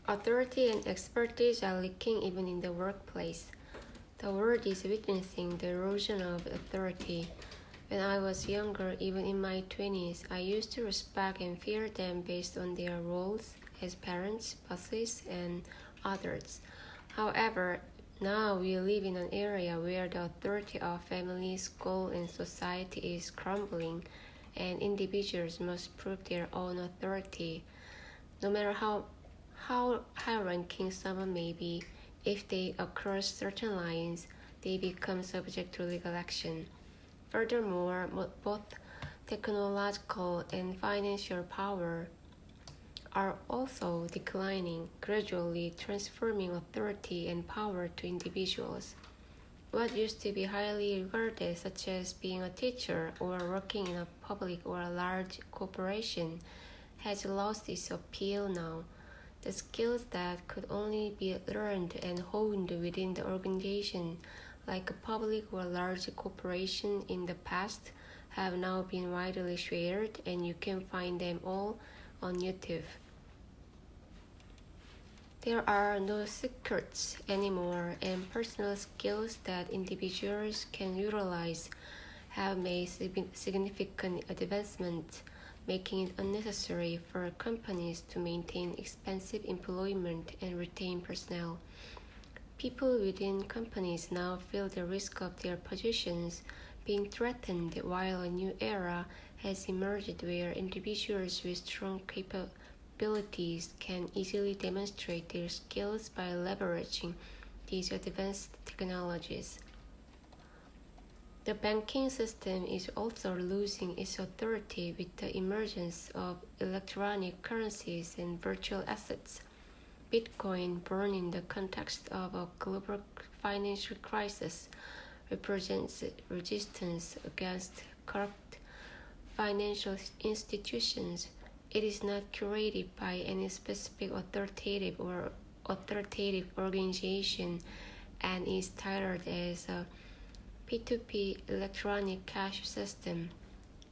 Authority and expertise are leaking even in the workplace. The world is witnessing the erosion of authority. When I was younger, even in my 20s, I used to respect and fear them based on their roles as parents, bosses, and others. However, now we live in an area where the authority of family, school, and society is crumbling, and individuals must prove their own authority. No matter how high-ranking someone may be, if they cross certain lines, they become subject to legal action. Furthermore, both technological and financial power are also declining, gradually transforming authority and power to individuals. What used to be highly regarded, such as being a teacher or working in a public or a large corporation, has lost its appeal now. The skills that could only be learned and honed within the organization, like a public or large corporation in the past, have now been widely shared, and you can find them all on YouTube. There are no secrets anymore, and personal skills that individuals can utilize have made significant advancements, making it unnecessary for companies to maintain expensive employment and retain personnel. People within companies now feel the risk of their positions being threatened, while a new era has emerged where individuals with strong capabilities can easily demonstrate their skills by leveraging these advanced technologies. The banking system is also losing its authority with the emergence of electronic currencies and virtual assets. Bitcoin, born in the context of a global financial crisis, represents resistance against corrupt financial institutions. It is not curated by any specific authoritative organization and is titled as a P2P electronic cash system.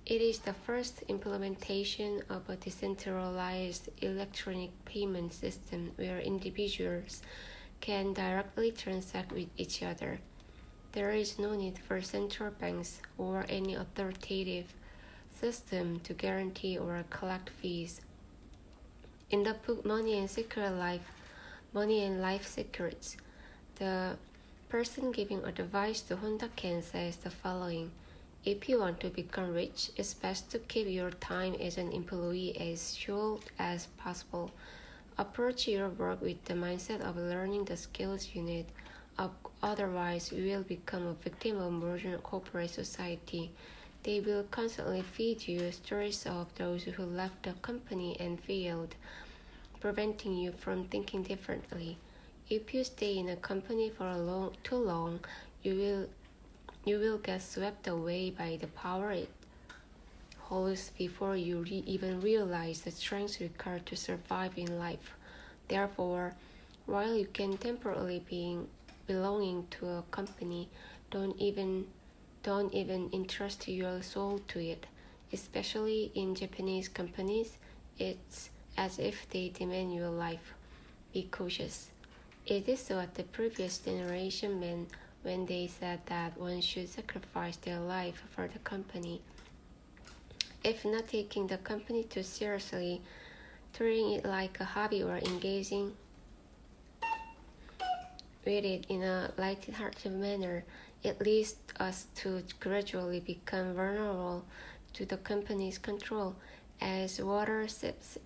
It is the first implementation of a decentralized electronic payment system where individuals can directly transact with each other. There is no need for central banks or any authoritative system to guarantee or collect fees. In the book Money and Life Secrets, the person giving advice to Honda Ken says the following: if you want to become rich, it's best to keep your time as an employee as short as possible. Approach your work with the mindset of learning the skills you need. Otherwise, you will become a victim of modern corporate society. They will constantly feed you stories of those who left the company and failed, preventing you from thinking differently. If you stay in a company for too long, you will get swept away by the power it holds before you even realize the strength required to survive in life. Therefore, while you can temporarily be belonging to a company, don't even entrust your soul to it. Especially in Japanese companies, it's as if they demand your life. Be cautious. It is what the previous generation meant when they said that one should sacrifice their life for the company. If not taking the company too seriously, treating it like a hobby or engaging with it in a light-hearted manner, it leads us to gradually become vulnerable to the company's control. As water seeps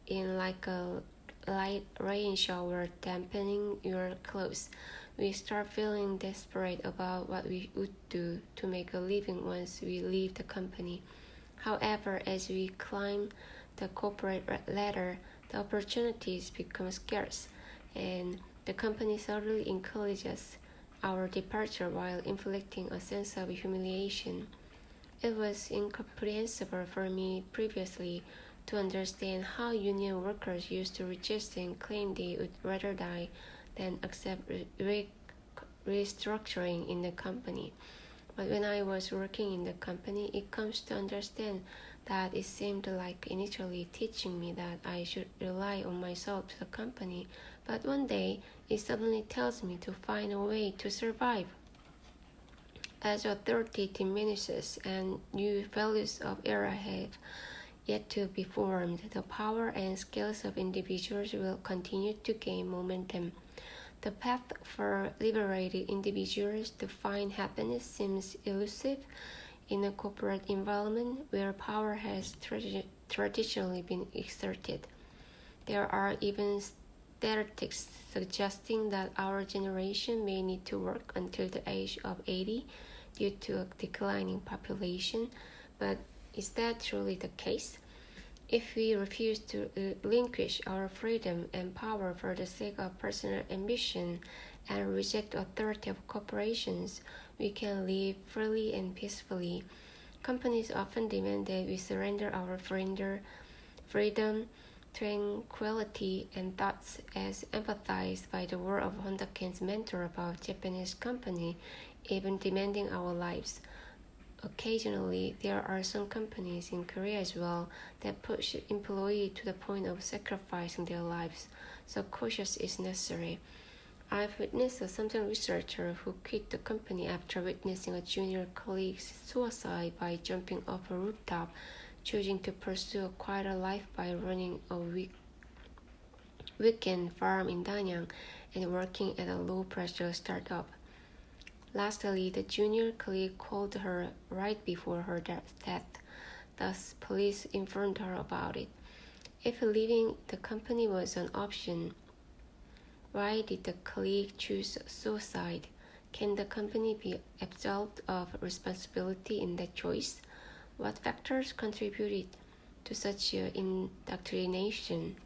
in like a light rain shower dampening your clothes, we start feeling desperate about what we would do to make a living once we leave the company. However, as we climb the corporate ladder, the opportunities become scarce, and the company subtly encourages our departure while inflicting a sense of humiliation. It was incomprehensible for me previously to understand how union workers used to resist and claim they would rather die than accept restructuring in the company. But when I was working in the company, it comes to understand that it seemed like initially teaching me that I should rely on myself to the company, but one day it suddenly tells me to find a way to survive. As authority diminishes and new values of era have yet to be formed, the power and skills of individuals will continue to gain momentum. The path for liberated individuals to find happiness seems elusive in a corporate environment where power has traditionally been exerted. There are even statistics suggesting that our generation may need to work until the age of 80 due to a declining population, but is that truly the case? If we refuse to relinquish our freedom and power for the sake of personal ambition and reject the authority of corporations, we can live freely and peacefully. Companies often demand that we surrender our freedom, tranquility, and thoughts as empathized by the word of Honda Ken's mentor about Japanese company, even demanding our lives. Occasionally, there are some companies in Korea as well that push employees to the point of sacrificing their lives, so cautious is necessary. I've witnessed a Samsung researcher who quit the company after witnessing a junior colleague's suicide by jumping off a rooftop, choosing to pursue a quieter life by running a weekend farm in Danyang and working at a low-pressure startup. Lastly, the junior colleague called her right before her death. Thus, police informed her about it. If leaving the company was an option, why did the colleague choose suicide? Can the company be absolved of responsibility in that choice? What factors contributed to such indoctrination?